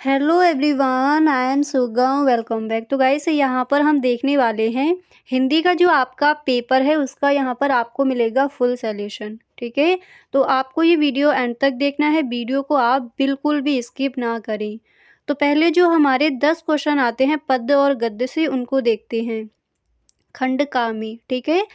Hello everyone, I am सुगम। Welcome back. तो guys यहाँ पर हम देखने वाले हैं हिंदी का जो आपका पेपर है उसका यहाँ पर आपको मिलेगा फुल सॉल्यूशन। ठीक है, तो आपको ये वीडियो एंड तक देखना है। वीडियो को आप बिल्कुल भी स्किप ना करें। तो पहले जो हमारे 10 क्वेश्चन आते हैं पद्य और गद्य से उनको देखते हैं खंड का में। ठीक है,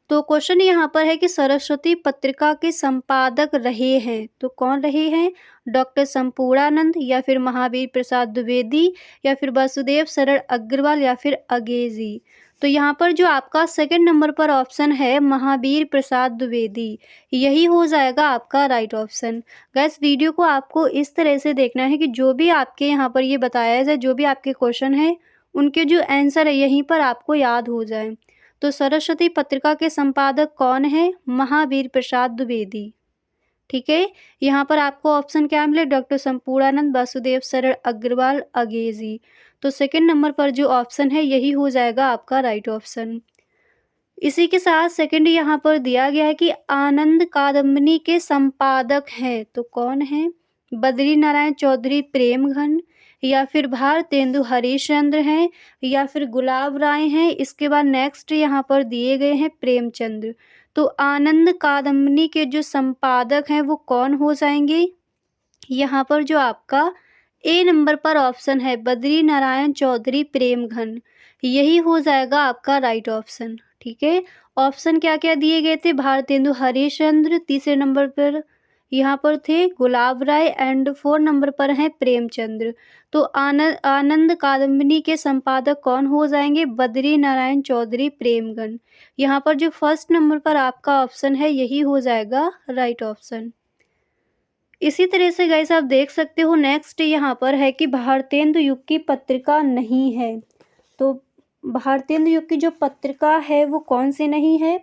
तो क्वेश्चन यहाँ पर है कि सरस्वती पत्रिका के संपादक रहे हैं तो कौन रहे हैं? डॉक्टर संपूर्णानंद या फिर महावीर प्रसाद द्विवेदी या फिर वासुदेव शरण अग्रवाल या फिर अगेजी। तो यहाँ पर जो आपका सेकंड नंबर पर ऑप्शन है महावीर प्रसाद द्विवेदी, यही हो जाएगा आपका राइट ऑप्शन। गैस वीडियो को आपको इस तरह से देखना है कि जो भी आपके यहाँ पर ये बताया जाए, जो भी आपके क्वेश्चन है उनके जो आंसर है यहीं पर आपको याद हो जाए। तो सरस्वती पत्रिका के संपादक कौन है? महावीर प्रसाद द्विवेदी। ठीक है, यहाँ पर आपको ऑप्शन क्या मिले? डॉक्टर संपूर्णानंद, वासुदेव शरण अग्रवाल, अगेजी। तो सेकंड नंबर पर जो ऑप्शन है यही हो जाएगा आपका राइट ऑप्शन। इसी के साथ सेकंड यहाँ पर दिया गया है कि आनंद कादम्बिनी के संपादक हैं तो कौन है? बद्री नारायण चौधरी प्रेमघन या फिर भारतेंदु हरिश्चंद्र हैं या फिर गुलाब राय हैं। इसके बाद नेक्स्ट यहाँ पर दिए गए हैं प्रेमचंद्र। तो आनंद कादम्बिनी के जो संपादक हैं वो कौन हो जाएंगे? यहाँ पर जो आपका ए नंबर पर ऑप्शन है बद्री नारायण चौधरी प्रेमघन, यही हो जाएगा आपका राइट ऑप्शन। ठीक है, ऑप्शन क्या क्या दिए गए थे? भारतेंदु हरिश्चंद्र तीसरे नंबर पर यहाँ पर थे, गुलाब राय एंड 4 नंबर पर हैं प्रेमचंद्र। तो आनंद कादम्बिनी के संपादक कौन हो जाएंगे? बद्री नारायण चौधरी प्रेमघन। यहाँ पर जो फर्स्ट नंबर पर आपका ऑप्शन है यही हो जाएगा राइट ऑप्शन। इसी तरह से गाइस आप देख सकते हो नेक्स्ट यहाँ पर है कि भारतेंदु युग की पत्रिका नहीं है। तो भारतेंदु युग की जो पत्रिका है वो कौन सी नहीं है?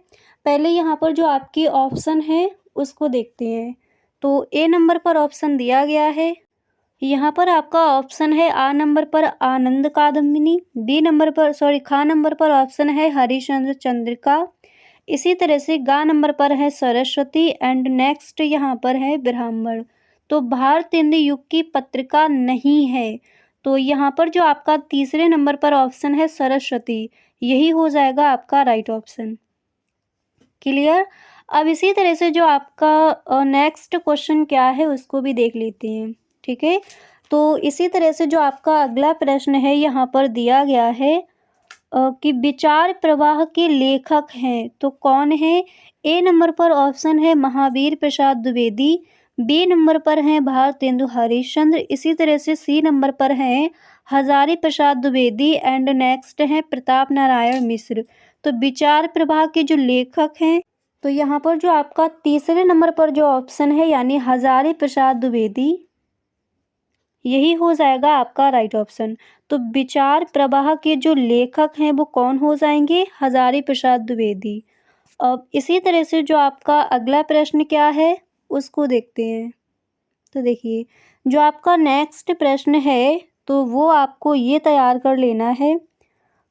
पहले यहाँ पर जो आपकी ऑप्शन है उसको देखते हैं। तो ए नंबर पर ऑप्शन दिया गया है, यहाँ पर आपका ऑप्शन है आ नंबर पर आनंद कादम्बिनी, बी नंबर पर खा नंबर पर ऑप्शन है हरिश्चंद्र चंद्रिका। इसी तरह से गा नंबर पर है सरस्वती एंड नेक्स्ट यहाँ पर है ब्राह्मण। तो भारतेंदु युग की पत्रिका नहीं है, तो यहाँ पर जो आपका तीसरे नंबर पर ऑप्शन है सरस्वती, यही हो जाएगा आपका राइट ऑप्शन। क्लियर? अब इसी तरह से जो आपका नेक्स्ट क्वेश्चन क्या है उसको भी देख लेते हैं। ठीक है, तो इसी तरह से जो आपका अगला प्रश्न है यहाँ पर दिया गया है कि विचार प्रवाह के लेखक हैं तो कौन है? ए नंबर पर ऑप्शन है महावीर प्रसाद द्विवेदी, बी नंबर पर हैं भारतेंदु हरिश्चंद्र, इसी तरह से सी नंबर पर हैं हजारी प्रसाद द्विवेदी एंड नेक्स्ट हैं प्रताप नारायण मिश्र। तो विचार प्रवाह के जो लेखक हैं तो यहाँ पर जो आपका तीसरे नंबर पर जो ऑप्शन है यानी हजारी प्रसाद द्विवेदी, यही हो जाएगा आपका राइट ऑप्शन। तो विचार प्रवाह के जो लेखक हैं वो कौन हो जाएंगे? हजारी प्रसाद द्विवेदी। अब इसी तरह से जो आपका अगला प्रश्न क्या है उसको देखते हैं। तो देखिए जो आपका नेक्स्ट प्रश्न है तो वो आपको ये तैयार कर लेना है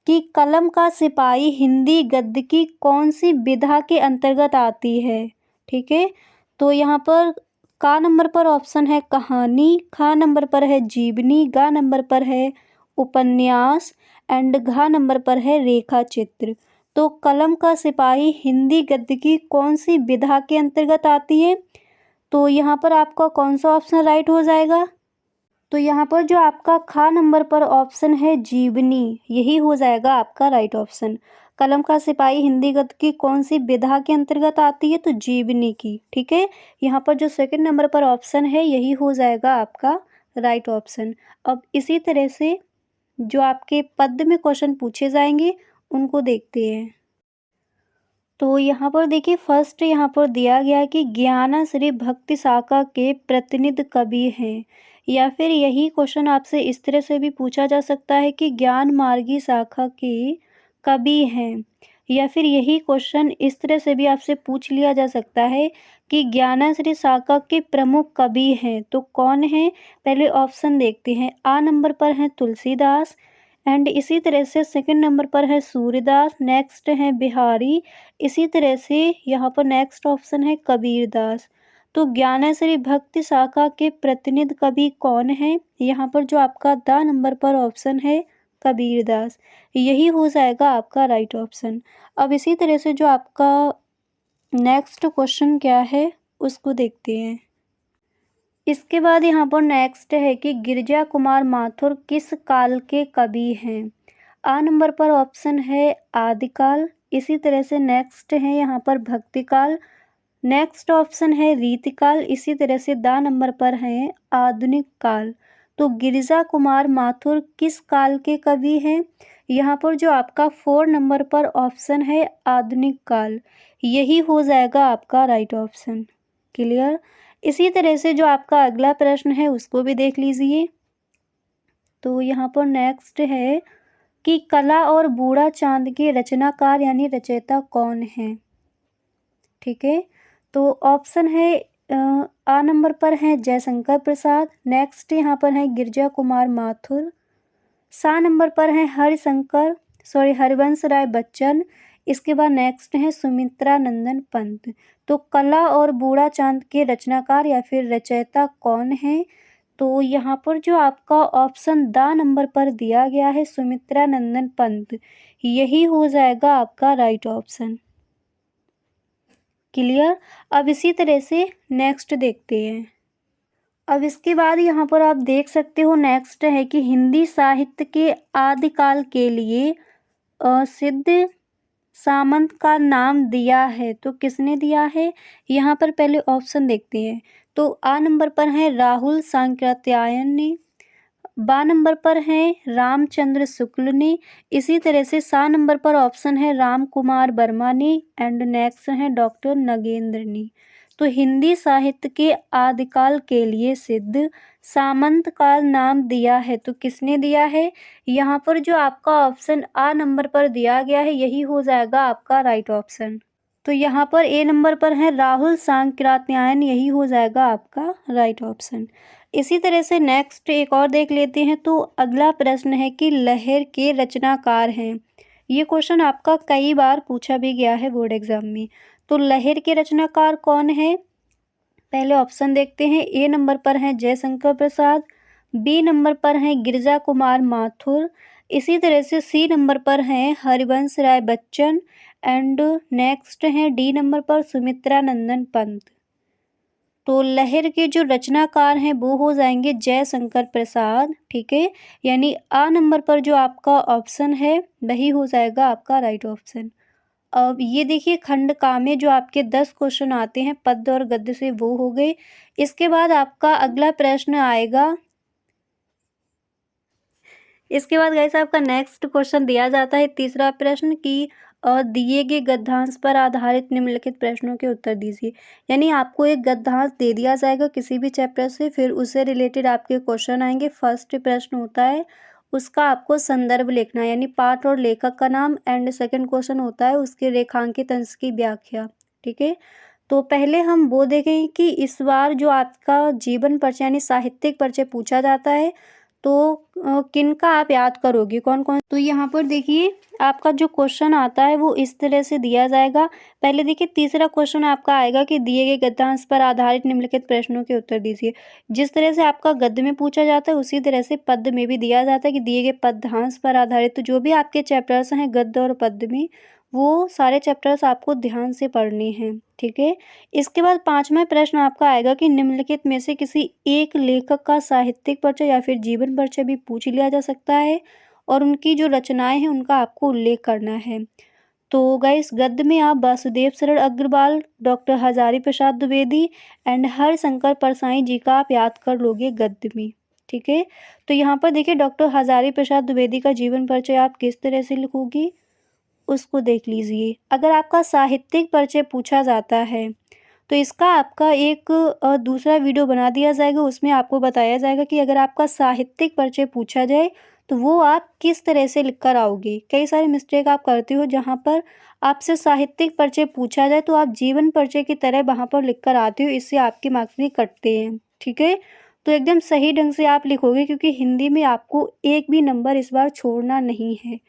कि कलम का सिपाही हिंदी गद्य की कौन सी विधा के अंतर्गत आती है। ठीक है, तो यहाँ पर का नंबर पर ऑप्शन है कहानी, खा नंबर पर है जीवनी, गा नंबर पर है उपन्यास एंड घा नंबर पर है रेखा चित्र। तो कलम का सिपाही हिंदी गद्य की कौन सी विधा के अंतर्गत आती है? तो यहाँ पर आपका कौन सा ऑप्शन राइट हो जाएगा? तो यहाँ पर जो आपका खा नंबर पर ऑप्शन है जीवनी, यही हो जाएगा आपका राइट ऑप्शन। कलम का सिपाही हिंदी गद्य की कौन सी विधा के अंतर्गत आती है? तो जीवनी की। ठीक है, यहाँ पर जो सेकंड नंबर पर ऑप्शन है यही हो जाएगा आपका राइट ऑप्शन। अब इसी तरह से जो आपके पद्य में क्वेश्चन पूछे जाएंगे उनको देखते हैं। तो यहाँ पर देखिए फर्स्ट यहाँ पर दिया गया है कि ज्ञानाश्री भक्ति शाखा के प्रतिनिधि कवि हैं, या फिर यही क्वेश्चन आपसे इस तरह से भी पूछा जा सकता है कि ज्ञान मार्गी शाखा के कवि हैं, या फिर यही क्वेश्चन इस तरह से भी आपसे पूछ लिया जा सकता है कि ज्ञानाश्री शाखा के प्रमुख कवि हैं तो कौन है? पहले ऑप्शन देखते हैं। आ नंबर पर है तुलसीदास एंड इसी तरह से सेकंड नंबर पर है सूर्यदास, नेक्स्ट है बिहारी, इसी तरह से यहाँ पर नेक्स्ट ऑप्शन है कबीरदास। तो ज्ञानेश्वरी भक्ति शाखा के प्रतिनिधि कवि कौन है? यहाँ पर जो आपका द नंबर पर ऑप्शन है कबीरदास, यही हो जाएगा आपका राइट ऑप्शन। अब इसी तरह से जो आपका नेक्स्ट क्वेश्चन क्या है उसको देखते हैं। इसके बाद यहाँ पर नेक्स्ट है कि गिरिजा कुमार माथुर किस काल के कवि हैं? आ नंबर पर ऑप्शन है आदिकाल, इसी तरह से नेक्स्ट है यहाँ पर भक्तिकाल, नेक्स्ट ऑप्शन है रीतिकाल, इसी तरह से द नंबर पर है आधुनिक काल। तो गिरिजा कुमार माथुर किस काल के कवि हैं? यहाँ पर जो आपका 4 नंबर पर ऑप्शन है आधुनिक काल, यही हो जाएगा आपका राइट ऑप्शन। क्लियर। इसी तरह से जो आपका अगला प्रश्न है उसको भी देख लीजिए। तो यहाँ पर नेक्स्ट है कि कला और बूढ़ा चांद के रचनाकार यानी रचयिता कौन है? ठीक है, तो ऑप्शन है आ नंबर पर है जयशंकर प्रसाद, नेक्स्ट यहाँ पर है गिरिजा कुमार माथुर, सा नंबर पर है हरिवंश राय बच्चन, इसके बाद नेक्स्ट है सुमित्रा नंदन पंत। तो कला और बूढ़ा चांद के रचनाकार या फिर रचयिता कौन है? तो यहाँ पर जो आपका ऑप्शन द नंबर पर दिया गया है सुमित्रा नंदन पंत, यही हो जाएगा आपका राइट ऑप्शन। क्लियर। अब इसी तरह से नेक्स्ट देखते हैं। अब इसके बाद यहाँ पर आप देख सकते हो नेक्स्ट है कि हिंदी साहित्य के आदिकाल के लिए सिद्ध सामंत का नाम दिया है, तो किसने दिया है? यहाँ पर पहले ऑप्शन देखते हैं। तो आ नंबर पर है राहुल सांकृत्यायन ने, बा नंबर पर है रामचंद्र शुक्ल ने, इसी तरह से सा नंबर पर ऑप्शन है राम कुमार वर्मा ने एंड नेक्स्ट है डॉक्टर नगेंद्र ने। तो हिंदी साहित्य के आदिकाल के लिए सिद्ध सामंत का नाम दिया है, तो किसने दिया है? यहाँ पर जो आपका ऑप्शन आ नंबर पर दिया गया है यही हो जाएगा आपका राइट ऑप्शन। तो यहाँ पर ए नंबर पर है राहुल सांकृत्यायन, यही हो जाएगा आपका राइट ऑप्शन। इसी तरह से नेक्स्ट एक और देख लेते हैं। तो अगला प्रश्न है कि लहर के रचनाकार हैं, ये क्वेश्चन आपका कई बार पूछा भी गया है बोर्ड एग्जाम में। तो लहर के रचनाकार कौन है? पहले ऑप्शन देखते हैं। ए नंबर पर है जयशंकर प्रसाद, बी नंबर पर है गिरिजा कुमार माथुर, इसी तरह से सी नंबर पर है हरिवंश राय बच्चन एंड नेक्स्ट है डी नंबर पर सुमित्रा नंदन पंत। तो लहर के जो रचनाकार हैं वो हो जाएंगे जयशंकर प्रसाद। ठीक है, यानी आ नंबर पर जो आपका ऑप्शन है वही हो जाएगा आपका राइट ऑप्शन। अब ये देखिए खंड का में जो आपके 10 क्वेश्चन आते हैं पद्य और गद्य से वो हो गए। इसके बाद आपका अगला प्रश्न आएगा। इसके बाद गाइस आपका नेक्स्ट क्वेश्चन दिया जाता है तीसरा प्रश्न कि दिए गए गद्यांश पर आधारित निम्नलिखित प्रश्नों के उत्तर दीजिए। यानी आपको एक गद्यांश दे दिया जाएगा किसी भी चैप्टर से, फिर उससे रिलेटेड आपके क्वेश्चन आएंगे। फर्स्ट प्रश्न होता है उसका आपको संदर्भ लिखना है, यानी पाठ और लेखक का नाम, एंड सेकंड क्वेश्चन होता है उसके रेखांकित अंश की व्याख्या। ठीक है, तो पहले हम वो देखें कि इस बार जो आपका जीवन परिचय यानी साहित्यिक परिचय पूछा जाता है तो किनका आप याद करोगे, कौन कौन। तो यहाँ पर देखिए आपका जो क्वेश्चन आता है वो इस तरह से दिया जाएगा। पहले देखिए तीसरा क्वेश्चन आपका आएगा कि दिए गए गद्यांश पर आधारित निम्नलिखित प्रश्नों के उत्तर दीजिए। जिस तरह से आपका गद्य में पूछा जाता है उसी तरह से पद्य में भी दिया जाता है कि दिए गए पद्यांश पर आधारित। तो जो भी आपके चैप्टर्स हैं गद्य और पद्य में वो सारे चैप्टर्स आपको ध्यान से पढ़ने हैं। ठीक है, इसके बाद पांचवा प्रश्न आपका आएगा कि निम्नलिखित में से किसी एक लेखक का साहित्यिक परिचय या फिर जीवन परिचय भी पूछ लिया जा सकता है और उनकी जो रचनाएं हैं उनका आपको उल्लेख करना है। तो गाइस गद्य में आप वासुदेव शरण अग्रवाल, डॉक्टर हजारी प्रसाद द्विवेदी एंड हरशंकर परसाई जी का आप याद कर लोगे गद्य में। ठीक है, तो यहाँ पर देखिए डॉक्टर हजारी प्रसाद द्विवेदी का जीवन परिचय आप किस तरह से लिखोगी उसको देख लीजिए। अगर आपका साहित्यिक परिचय पूछा जाता है तो इसका आपका एक दूसरा वीडियो बना दिया जाएगा, उसमें आपको बताया जाएगा कि अगर आपका साहित्यिक परिचय पूछा जाए तो वो आप किस तरह से लिख कर आओगे। कई सारे मिस्टेक आप करते हो जहाँ पर आपसे साहित्यिक परिचय पूछा जाए तो आप जीवन परिचय की तरह वहाँ पर लिख कर आते हो, इससे आपके मार्क्स भी कटते हैं। ठीक है, तो एकदम सही ढंग से आप लिखोगे क्योंकि हिंदी में आपको एक भी नंबर इस बार छोड़ना नहीं है।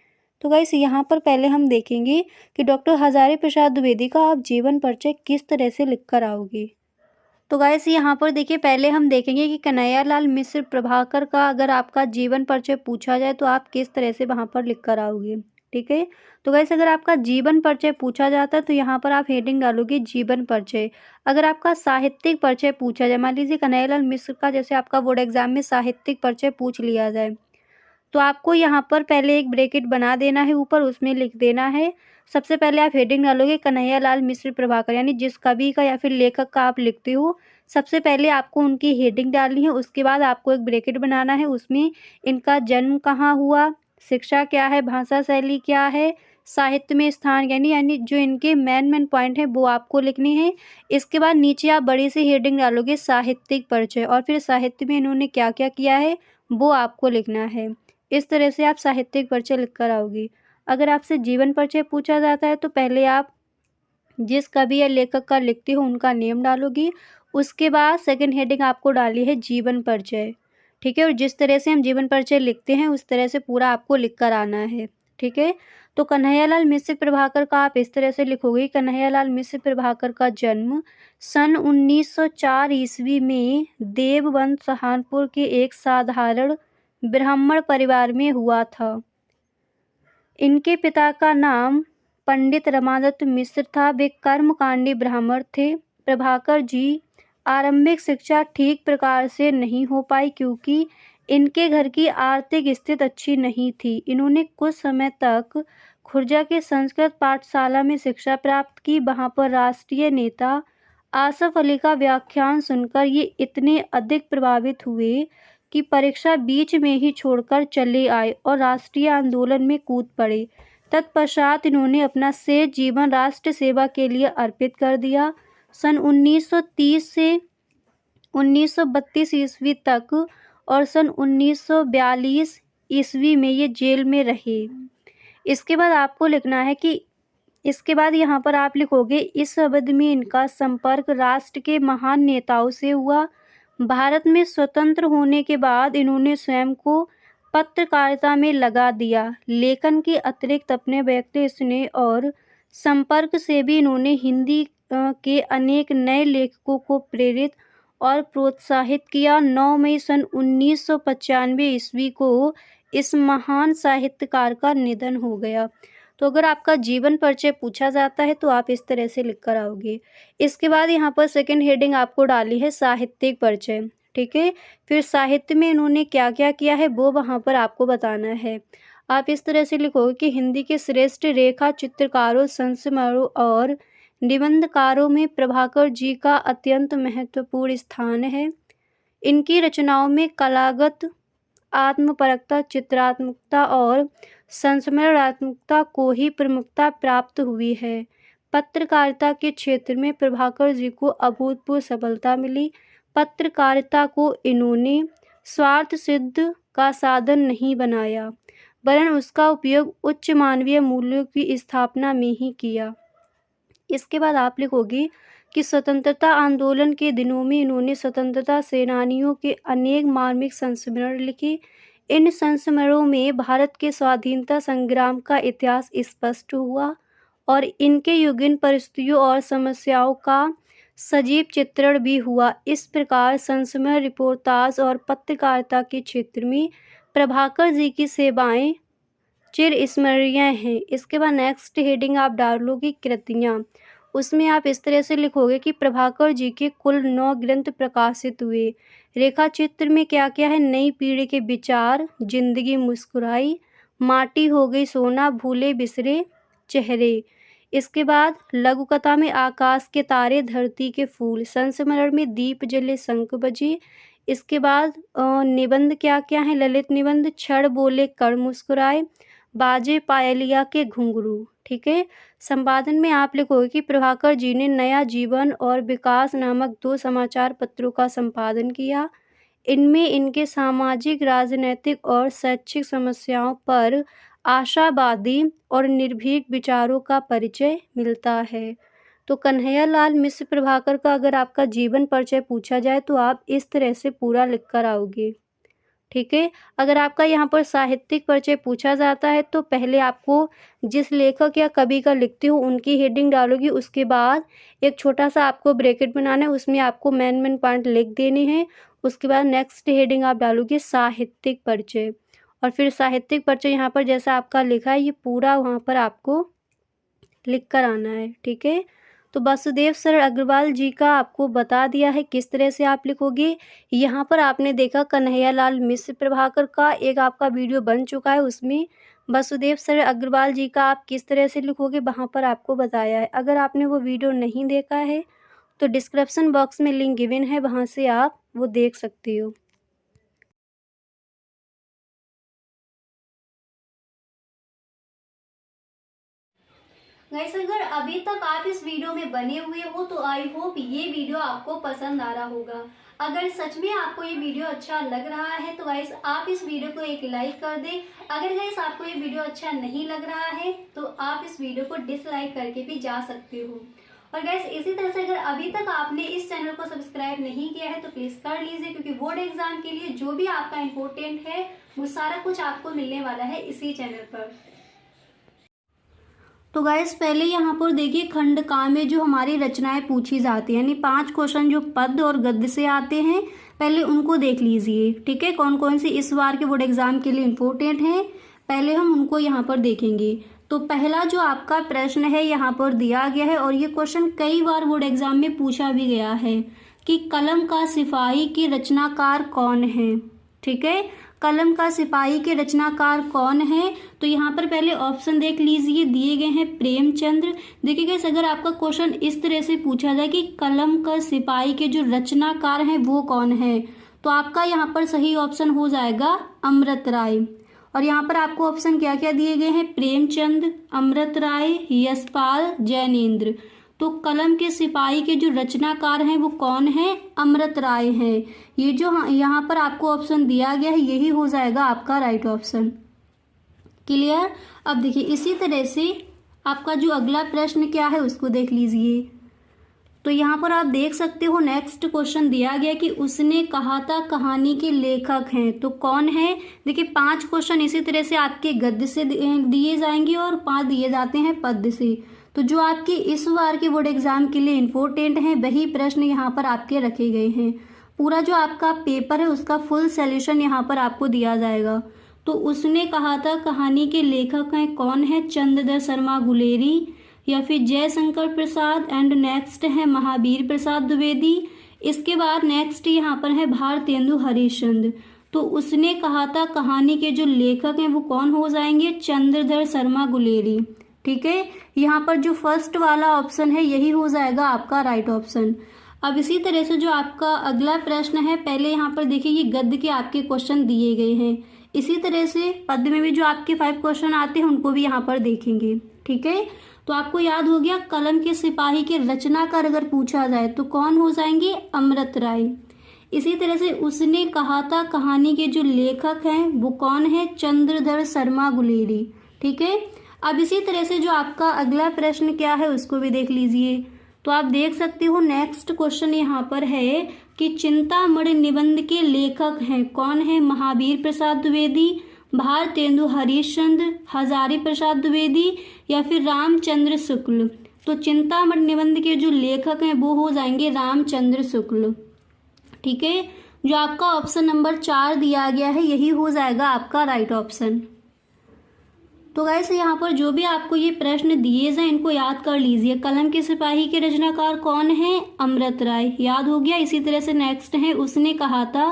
तो गाइस यहाँ पर पहले हम देखेंगे कि डॉक्टर हजारी प्रसाद द्विवेदी का आप जीवन परिचय किस तरह से लिख कर आओगे। तो गाइस यहाँ पर देखिए, पहले हम देखेंगे कि कन्हैयालाल मिश्र प्रभाकर का अगर आपका जीवन परिचय पूछा जाए तो आप किस तरह से वहाँ पर लिख कर आओगे, ठीक है। तो गाइस अगर आपका जीवन परिचय पूछा जाता है तो यहाँ पर आप हेडिंग डालोगे जीवन परिचय। अगर आपका साहित्यिक परिचय पूछा जाए, मान लीजिए कन्हैयालाल मिश्र का जैसे आपका बोर्ड एग्जाम में साहित्यिक परिचय पूछ लिया जाए, तो आपको यहाँ पर पहले एक ब्रैकेट बना देना है ऊपर, उसमें लिख देना है। सबसे पहले आप हेडिंग डालोगे कन्हैयालाल मिश्र प्रभाकर, यानी जिस कवि का या फिर लेखक का आप लिखते हो, सबसे पहले आपको उनकी हेडिंग डालनी है। उसके बाद आपको एक ब्रैकेट बनाना है, उसमें इनका जन्म कहाँ हुआ, शिक्षा क्या है, भाषा शैली क्या है, साहित्य में स्थान, यानी जो इनके मेन पॉइंट हैं वो आपको लिखने हैं। इसके बाद नीचे आप बड़ी सी हेडिंग डालोगे साहित्यिक परिचय, और फिर साहित्य में इन्होंने क्या क्या किया है वो आपको लिखना है। इस तरह से आप साहित्यिक परिचय लिख कर आओगी। अगर आपसे जीवन परिचय पूछा जाता है तो पहले आप जिस कवि या लेखक का लिखते हो उनका नेम डालोगी। उसके बाद सेकंड हेडिंग आपको डाली है जीवन परिचय, ठीक है। और जिस तरह से हम जीवन परिचय लिखते हैं उस तरह से पूरा आपको लिख कर आना है, ठीक है। तो कन्हैयालाल मिश्र प्रभाकर का आप इस तरह से लिखोगे, कन्हैयालाल मिश्र प्रभाकर का जन्म सन 1904 ईस्वी में देवबंद सहारनपुर के एक साधारण ब्राह्मण परिवार में हुआ था। इनके पिता का नाम पंडित रमादत्त मिश्र था। वे कर्मकांडी ब्राह्मण थे। प्रभाकर जी आरंभिक शिक्षा ठीक प्रकार से नहीं हो पाई क्योंकि इनके घर की आर्थिक स्थिति अच्छी नहीं थी। इन्होंने कुछ समय तक खुर्जा के संस्कृत पाठशाला में शिक्षा प्राप्त की। वहाँ पर राष्ट्रीय नेता आसफ अली का व्याख्यान सुनकर ये इतने अधिक प्रभावित हुए कि परीक्षा बीच में ही छोड़कर चले आए और राष्ट्रीय आंदोलन में कूद पड़े। तत्पश्चात इन्होंने अपना शेष जीवन राष्ट्र सेवा के लिए अर्पित कर दिया। सन 1930 से 1932 ईस्वी तक और सन 1942 ईस्वी में ये जेल में रहे। इसके बाद आपको लिखना है कि इसके बाद यहाँ पर आप लिखोगे इस अवधि में इनका संपर्क राष्ट्र के महान नेताओं से हुआ। भारत में स्वतंत्र होने के बाद इन्होंने स्वयं को पत्रकारिता में लगा दिया। लेखन के अतिरिक्त अपने व्यक्ति स्नेह और संपर्क से भी इन्होंने हिंदी के अनेक नए लेखकों को प्रेरित और प्रोत्साहित किया। 9 मई सन 1995 ईस्वी को इस महान साहित्यकार का निधन हो गया। तो अगर आपका जीवन परिचय पूछा जाता है तो आप इस तरह से लिख कर आओगे। इसके बाद यहाँ पर सेकंड हेडिंग आपको डाली है साहित्यिक परिचय, ठीक है। फिर साहित्य में इन्होंने क्या क्या किया है वो वहाँ पर आपको बताना है। आप इस तरह से लिखोगे कि हिंदी के श्रेष्ठ रेखा चित्रकारों, संस्मरणों और निबंधकारों में प्रभाकर जी का अत्यंत महत्वपूर्ण स्थान है। इनकी रचनाओं में कलागत आत्मपरकता, चित्रात्मकता और संस्मरणात्मकता को ही प्रमुखता प्राप्त हुई है। पत्रकारिता के क्षेत्र में प्रभाकर जी को अभूतपूर्व सफलता मिली। पत्रकारिता को इन्होंने स्वार्थ सिद्ध का साधन नहीं बनाया, वरन उसका उपयोग उच्च मानवीय मूल्यों की स्थापना में ही किया। इसके बाद आप लिखोगे कि स्वतंत्रता आंदोलन के दिनों में इन्होंने स्वतंत्रता सेनानियों के अनेक मार्मिक संस्मरण लिखे। इन संस्मरणों में भारत के स्वाधीनता संग्राम का इतिहास स्पष्ट हुआ और इनके युगीन परिस्थितियों और समस्याओं का सजीव चित्रण भी हुआ। इस प्रकार संस्मरण, रिपोर्टाज और पत्रकारिता के क्षेत्र में प्रभाकर जी की सेवाएं चिर स्मरणीय हैं। इसके बाद नेक्स्ट हेडिंग आप डालोगे कृतियाँ। उसमें आप इस तरह से लिखोगे कि प्रभाकर जी के कुल 9 ग्रंथ प्रकाशित हुए। रेखा चित्र में क्या क्या है, नई पीढ़ी के विचार, जिंदगी मुस्कुराई, माटी हो गई सोना, भूले बिसरे चेहरे। इसके बाद लघु कथा में आकाश के तारे, धरती के फूल, संस्मरण में दीप जले शंख बजे। इसके बाद निबंध क्या क्या है, ललित निबंध, क्षण बोले कण मुस्कुराए, बाजे पायलिया के घुंघरू, ठीक है। संपादन में आप लिखोगे कि प्रभाकर जी ने नया जीवन और विकास नामक 2 समाचार पत्रों का संपादन किया। इनमें इनके सामाजिक, राजनैतिक और शैक्षिक समस्याओं पर आशावादी और निर्भीक विचारों का परिचय मिलता है। तो कन्हैयालाल मिश्र प्रभाकर का अगर आपका जीवन परिचय पूछा जाए तो आप इस तरह से पूरा लिख कर आओगे। ठीक है। अगर आपका यहाँ पर साहित्यिक परिचय पूछा जाता है तो पहले आपको जिस लेखक या कवि का लिखते हो उनकी हेडिंग डालोगी, उसके बाद एक छोटा-सा आपको ब्रैकेट बनाना है, उसमें आपको मेन पॉइंट लिख देने हैं। उसके बाद नेक्स्ट हेडिंग आप डालोगे साहित्यिक परिचय, और फिर साहित्यिक परिचय यहाँ पर जैसा आपका लिखा है ये पूरा वहाँ पर आपको लिख कर आना है, ठीक है। तो वासुदेव शरण अग्रवाल जी का आपको बता दिया है किस तरह से आप लिखोगे। यहाँ पर आपने देखा कन्हैयालाल मिश्र प्रभाकर का एक आपका वीडियो बन चुका है, उसमें वासुदेव शरण अग्रवाल जी का आप किस तरह से लिखोगे वहाँ पर आपको बताया है। अगर आपने वो वीडियो नहीं देखा है तो डिस्क्रिप्शन बॉक्स में लिंक गिवन है, वहाँ से आप वो देख सकते हो। गाइस अगर अभी तक आप इस वीडियो में बने हुए हो तो आई होप ये वीडियो आपको पसंद आ रहा होगा। अगर सच में आपको ये वीडियो अच्छा लग रहा है तो गाइस आप इस वीडियो को एक लाइक कर दें। अगर गाइस आपको ये वीडियो अच्छा नहीं लग रहा है तो आप इस वीडियो को डिसलाइक करके भी जा सकते हो। और गाइस इसी तरह से अगर अभी तक आपने इस चैनल को सब्सक्राइब नहीं किया है तो प्लीज कर लीजिए, क्योंकि बोर्ड एग्जाम के लिए जो भी आपका इम्पोर्टेंट है वो सारा कुछ आपको मिलने वाला है इसी चैनल पर। तो गाइस पहले यहाँ पर देखिए खंड का में जो हमारी रचनाएं पूछी जाती है, यानी 5 क्वेश्चन जो पद्य और गद्य से आते हैं, पहले उनको देख लीजिए, ठीक है। कौन कौन सी इस बार के बोर्ड एग्जाम के लिए इम्पोर्टेंट हैं, पहले हम उनको यहाँ पर देखेंगे। तो पहला जो आपका प्रश्न है यहाँ पर दिया गया है, और ये क्वेश्चन कई बार बोर्ड एग्जाम में पूछा भी गया है कि कलम का सिपाही के रचनाकार कौन है, ठीक है। कलम का सिपाही के रचनाकार कौन है, तो यहाँ पर पहले ऑप्शन देख लीजिए, दिए गए हैं प्रेमचंद्र। देखिए गाइस अगर आपका क्वेश्चन इस तरह से पूछा जाए कि कलम का सिपाही के जो रचनाकार हैं वो कौन है, तो आपका यहाँ पर सही ऑप्शन हो जाएगा अमृत राय। और यहाँ पर आपको ऑप्शन क्या क्या दिए गए हैं, प्रेमचंद, अमृत राय, यशपाल, जैनेन्द्र। तो कलम के सिपाही के जो रचनाकार हैं वो कौन है, अमृत राय हैं। ये जो यहाँ पर आपको ऑप्शन दिया गया है यही हो जाएगा आपका राइट ऑप्शन। क्लियर। अब देखिए इसी तरह से आपका जो अगला प्रश्न क्या है उसको देख लीजिए। तो यहाँ पर आप देख सकते हो नेक्स्ट क्वेश्चन दिया गया कि उसने कहा था कहानी के लेखक हैं, तो कौन है। देखिए 5 क्वेश्चन इसी तरह से आपके गद्य से दिए जाएंगे और 5 दिए जाते हैं पद्य से। तो जो आपके इस बार के बोर्ड एग्जाम के लिए इम्पोर्टेंट हैं वही प्रश्न यहाँ पर आपके रखे गए हैं। पूरा जो आपका पेपर है उसका फुल सॉल्यूशन यहाँ पर आपको दिया जाएगा। तो उसने कहा था कहानी के लेखक हैं कौन है, चंद्रधर शर्मा गुलेरी या फिर जयशंकर प्रसाद, एंड नेक्स्ट है महावीर प्रसाद द्विवेदी। इसके बाद नेक्स्ट यहाँ पर है भारतेंदु हरिश्चंद्र। तो उसने कहा था कहानी के जो लेखक हैं वो कौन हो जाएंगे, चंद्रधर शर्मा गुलेरी, ठीक है। यहाँ पर जो फर्स्ट वाला ऑप्शन है यही हो जाएगा आपका राइट ऑप्शन। अब इसी तरह से जो आपका अगला प्रश्न है, पहले यहाँ पर देखिए ये गद्य के आपके क्वेश्चन दिए गए हैं, इसी तरह से पद्य में भी जो आपके 5 क्वेश्चन आते हैं उनको भी यहाँ पर देखेंगे, ठीक है। तो आपको याद हो गया कलम के सिपाही के रचनाकार अगर पूछा जाए तो कौन हो जाएंगे, अमृत राय। इसी तरह से उसने कहा था कहानी के जो लेखक हैं वो कौन है, चंद्रधर शर्मा गुलेरी, ठीक है। अब इसी तरह से जो आपका अगला प्रश्न क्या है उसको भी देख लीजिए। तो आप देख सकते हो नेक्स्ट क्वेश्चन यहाँ पर है कि चिंतामणि निबंध के लेखक हैं कौन है, महावीर प्रसाद द्विवेदी, भारतेंदु हरिश्चंद्र, हजारी प्रसाद द्विवेदी या फिर रामचंद्र शुक्ल। तो चिंतामणि निबंध के जो लेखक हैं वो हो जाएंगे रामचंद्र शुक्ल, ठीक है। जो आपका ऑप्शन नंबर 4 दिया गया है यही हो जाएगा आपका राइट ऑप्शन। तो गाइस यहाँ पर जो भी आपको ये प्रश्न दिए जाए इनको याद कर लीजिए। कलम के सिपाही के रचनाकार कौन है, अमृत राय, याद हो गया। इसी तरह से नेक्स्ट है उसने कहा था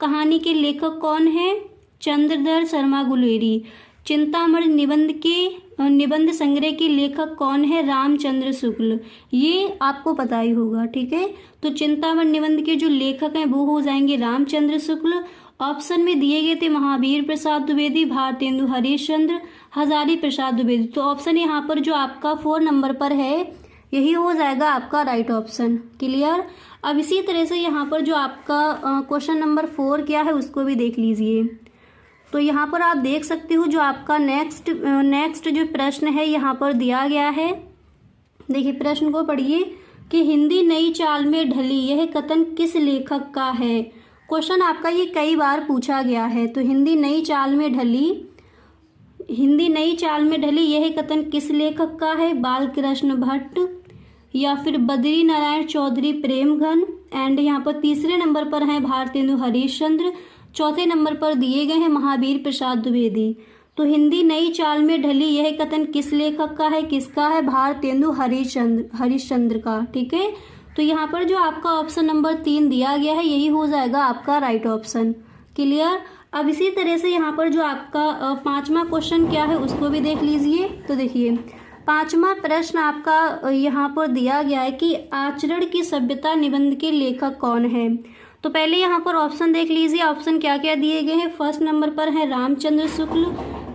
कहानी के लेखक कौन है, चंद्रधर शर्मा गुलेरी। चिंतामणि निबंध संग्रह के लेखक कौन है, रामचंद्र शुक्ल, ये आपको पता ही होगा, ठीक है। तो चिंतामणि निबंध के जो लेखक हैं वो हो जाएंगे रामचंद्र शुक्ल। ऑप्शन में दिए गए थे महावीर प्रसाद द्विवेदी, भारतेंदु हरिश्चंद्र, हजारी प्रसाद द्विवेदी। तो ऑप्शन यहाँ पर जो आपका 4 नंबर पर है यही हो जाएगा आपका राइट ऑप्शन। क्लियर। अब इसी तरह से यहाँ पर जो आपका क्वेश्चन नंबर 4 क्या है उसको भी देख लीजिए। तो यहाँ पर आप देख सकते हो जो आपका नेक्स्ट जो प्रश्न है यहाँ पर दिया गया है। देखिए प्रश्न को पढ़िए कि हिंदी नई चाल में ढली यह कथन किस लेखक का है। क्वेश्चन आपका ये कई बार पूछा गया है। तो हिंदी नई चाल में ढली यह कथन किस लेखक का है? बाल कृष्ण भट्ट या फिर बद्री नारायण चौधरी प्रेमघन। एंड यहाँ पर तीसरे नंबर पर है भारतेंदु हरिश्चंद्र। चौथे नंबर पर दिए गए हैं महावीर प्रसाद द्विवेदी। तो हिंदी नई चाल में ढली यह कथन किस लेखक का है? किसका है? भारतेंदु हरिश्चंद्र का। ठीक है, तो यहाँ पर जो आपका ऑप्शन नंबर 3 दिया गया है यही हो जाएगा आपका राइट ऑप्शन। क्लियर। अब इसी तरह से यहाँ पर जो आपका 5वां क्वेश्चन क्या है उसको भी देख लीजिए। तो देखिए 5वां प्रश्न आपका यहाँ पर दिया गया है कि आचरण की सभ्यता निबंध के लेखक कौन है। तो पहले यहाँ पर ऑप्शन देख लीजिए। ऑप्शन क्या क्या दिए गए हैं। फर्स्ट नंबर पर है रामचंद्र शुक्ल,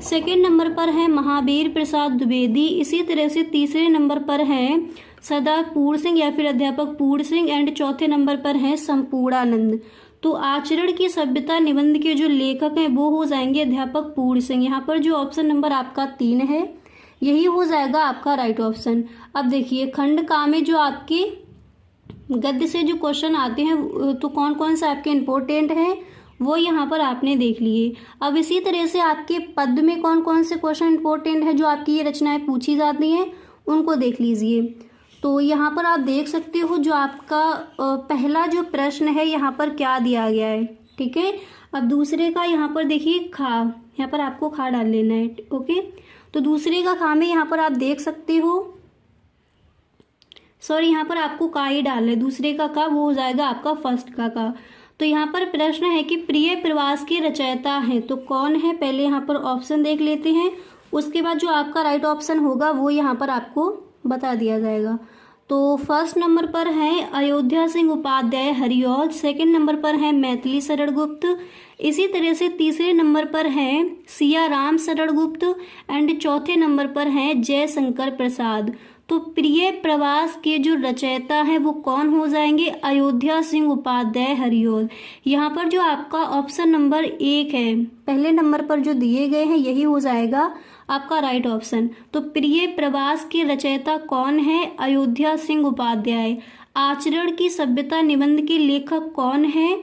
सेकेंड नंबर पर है महावीर प्रसाद द्विवेदी, इसी तरह से तीसरे नंबर पर है सरदार पूर्ण सिंह या फिर अध्यापक पूर्ण सिंह, एंड चौथे नंबर पर है संपूर्णानंद। तो आचरण की सभ्यता निबंध के जो लेखक हैं वो हो जाएंगे अध्यापक पूर्ण सिंह। यहाँ पर जो ऑप्शन नंबर आपका 3 है यही हो जाएगा आपका राइट ऑप्शन। अब देखिए खंड का में जो आपके गद्य से जो क्वेश्चन आते हैं तो कौन कौन से आपके इम्पोर्टेंट हैं वो यहाँ पर आपने देख लिए। अब इसी तरह से आपके पद में कौन कौन से क्वेश्चन इम्पोर्टेंट है जो आपकी ये रचनाएं पूछी जाती हैं उनको देख लीजिए। तो यहाँ पर आप देख सकते हो जो आपका पहला जो प्रश्न है यहाँ पर क्या दिया गया है। ठीक है, अब दूसरे का यहाँ पर देखिए खा, यहाँ पर आपको खा डाल लेना है। ओके, तो दूसरे का खा में यहाँ पर आप देख सकते हो, सॉरी यहाँ पर आपको का ही डालना है, दूसरे का वो हो जाएगा आपका फर्स्ट का। तो यहाँ पर प्रश्न है कि प्रिय प्रवास के रचयिता हैं तो कौन है। पहले यहाँ पर ऑप्शन देख लेते हैं, उसके बाद जो आपका राइट ऑप्शन होगा वो यहाँ पर आपको बता दिया जाएगा। तो फर्स्ट नंबर पर है अयोध्या सिंह उपाध्याय हरिऔध, सेकंड नंबर पर है मैथिली शरण गुप्त, इसी तरह से तीसरे नंबर पर है सिया राम शरण गुप्त, एंड चौथे नंबर पर है जयशंकर प्रसाद। तो प्रिय प्रवास के जो रचयिता हैं वो कौन हो जाएंगे? अयोध्या सिंह उपाध्याय हरिऔध। यहाँ पर जो आपका ऑप्शन नंबर 1 है पहले नंबर पर जो दिए गए हैं यही हो जाएगा आपका राइट ऑप्शन। तो प्रिय प्रवास के रचयिता कौन है? अयोध्या सिंह उपाध्याय। आचरण की सभ्यता निबंध के लेखक कौन है?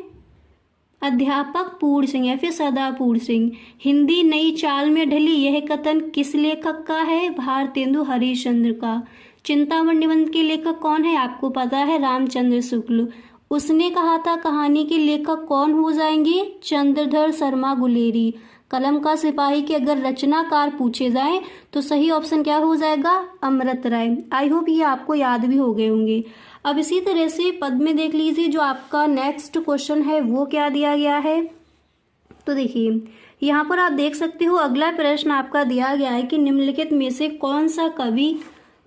अध्यापक पूर्ण सिंह या फिर सरदार पूर्ण सिंह। हिंदी नई चाल में ढली यह कथन किस लेखक का है? भारतेंदु हरिश्चंद्र का। चिंतामण निबंध के लेखक कौन है? आपको पता है रामचंद्र शुक्ल। उसने कहा था कहानी के लेखक कौन हो जाएंगे? चंद्रधर शर्मा गुलेरी। कलम का सिपाही के अगर रचनाकार पूछे जाएं तो सही ऑप्शन क्या हो जाएगा? अमृत राय। आई होप ये आपको याद भी हो गए होंगे। अब इसी तरह से पद में देख लीजिए जो आपका नेक्स्ट क्वेश्चन है वो क्या दिया गया है। तो देखिए यहाँ पर आप देख सकते हो अगला प्रश्न आपका दिया गया है कि निम्नलिखित में से कौन सा कवि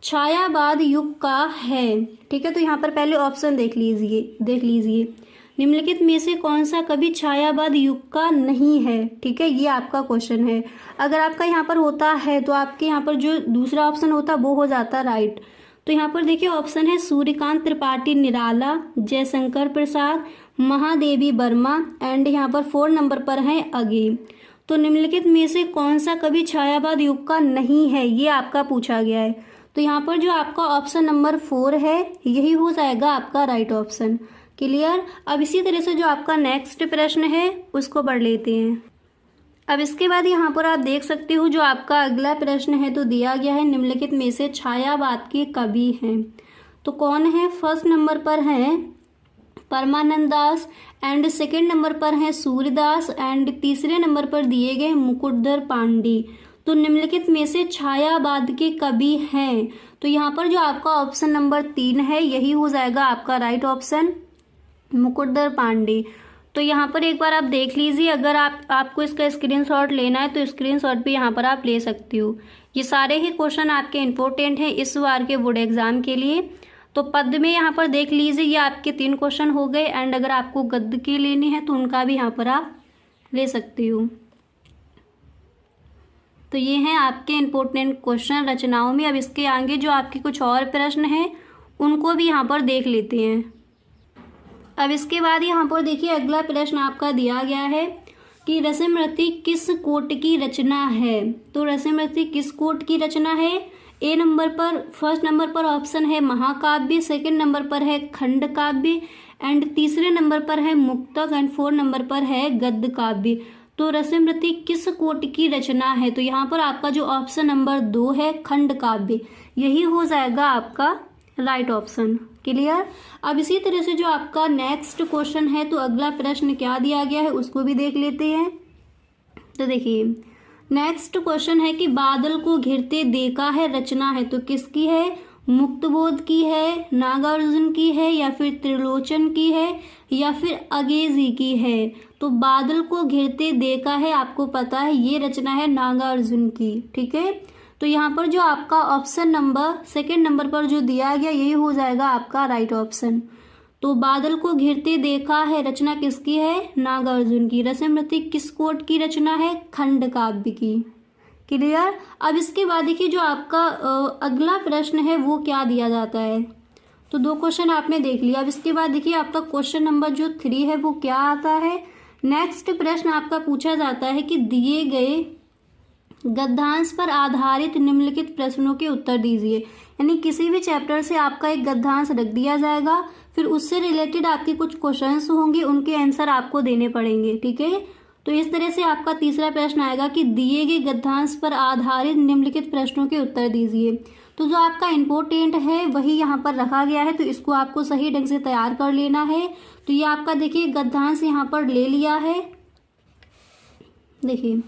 छायावाद युग का है। ठीक है, तो यहाँ पर पहले ऑप्शन देख लीजिए निम्नलिखित में से कौन सा कवि छायावाद युग का नहीं है। ठीक है, ये आपका क्वेश्चन है। अगर आपका यहाँ पर होता है तो आपके यहाँ पर जो दूसरा ऑप्शन होता वो हो जाता राइट। तो यहाँ पर देखिए ऑप्शन है सूर्यकांत त्रिपाठी निराला, जयशंकर प्रसाद, महादेवी वर्मा, एंड यहाँ पर 4 नंबर पर है अगे। तो निम्नलिखित में से कौन सा कवि छायावाद युग का नहीं है ये आपका पूछा गया है। तो यहाँ पर जो आपका ऑप्शन नंबर 4 है यही हो जाएगा आपका राइट ऑप्शन। क्लियर। अब इसी तरह से जो आपका नेक्स्ट प्रश्न है उसको पढ़ लेते हैं। अब इसके बाद यहाँ पर आप देख सकते हो जो आपका अगला प्रश्न है तो दिया गया है निम्नलिखित में से छायावाद के कवि हैं तो कौन है। फर्स्ट नंबर पर है परमानंद दास, एंड सेकंड नंबर पर है सूर्यदास, एंड तीसरे नंबर पर दिए गए मुकुटधर पांडे। तो निम्नलिखित में से छायावाद के कवि हैं तो यहाँ पर जो आपका ऑप्शन नंबर 3 है यही हो जाएगा आपका राइट ऑप्शन, मुकुटधर पांडे। तो यहाँ पर एक बार आप देख लीजिए, अगर आपको इसका स्क्रीनशॉट लेना है तो स्क्रीनशॉट भी यहाँ पर आप ले सकती हो। ये सारे ही क्वेश्चन आपके इम्पोर्टेंट हैं इस बार के बोर्ड एग्जाम के लिए। तो पद में यहाँ पर देख लीजिए ये आपके 3 क्वेश्चन हो गए, एंड अगर आपको गद्य की लेनी है तो उनका भी यहाँ पर आप ले सकती हो। तो ये हैं आपके इम्पोर्टेंट क्वेश्चन रचनाओं में। अब इसके आगे जो आपके कुछ और प्रश्न हैं उनको भी यहाँ पर देख लेते हैं। अब इसके बाद यहाँ पर देखिए अगला प्रश्न आपका दिया गया है कि रसमरती किस कोट की रचना है। तो रसमरती किस कोट की रचना है। ए नंबर पर फर्स्ट नंबर पर ऑप्शन है महाकाव्य, सेकंड नंबर पर है खंड काव्य, एंड तीसरे नंबर पर है मुक्तक एंड 4 नंबर पर है गद्य काव्य। तो रसमृति किस कोट की रचना है? तो यहाँ पर आपका जो ऑप्शन नंबर 2 है खंड काव्य, यही हो जाएगा आपका राइट ऑप्शन। क्लियर। अब इसी तरह से जो आपका नेक्स्ट क्वेश्चन है, तो अगला प्रश्न क्या दिया गया है उसको भी देख लेते हैं। तो देखिए नेक्स्ट क्वेश्चन है कि बादल को घिरते देखा है रचना है, तो किसकी है? मुक्तबोध की है, नागार्जुन की है, या फिर त्रिलोचन की है, या फिर अगेजी की है? तो बादल को घिरते देखा है, आपको पता है ये रचना है नागार्जुन की। ठीक है, तो यहाँ पर जो आपका ऑप्शन नंबर सेकंड नंबर पर जो दिया गया यही हो जाएगा आपका राइट ऑप्शन। तो बादल को घिरते देखा है रचना किसकी है? नागार्जुन की। रसमृति किस कोट की रचना है? खंड काव्य की। क्लियर। अब इसके बाद देखिए जो आपका अगला प्रश्न है वो क्या दिया जाता है। तो 2 क्वेश्चन आपने देख लिया। अब इसके बाद देखिए आपका क्वेश्चन नंबर जो 3 है वो क्या आता है। नेक्स्ट प्रश्न आपका पूछा जाता है कि दिए गए गद्यांश पर आधारित निम्नलिखित प्रश्नों के उत्तर दीजिए। यानी किसी भी चैप्टर से आपका एक गद्यांश रख दिया जाएगा, फिर उससे रिलेटेड आपके कुछ क्वेश्चंस होंगे, उनके आंसर आपको देने पड़ेंगे। ठीक है, तो इस तरह से आपका तीसरा प्रश्न आएगा कि दिए गए गद्यांश पर आधारित निम्नलिखित प्रश्नों के उत्तर दीजिए। तो जो आपका इम्पोर्टेंट है वही यहाँ पर रखा गया है, तो इसको आपको सही ढंग से तैयार कर लेना है। तो ये आपका देखिए गद्यांश यहाँ पर ले लिया है। देखिए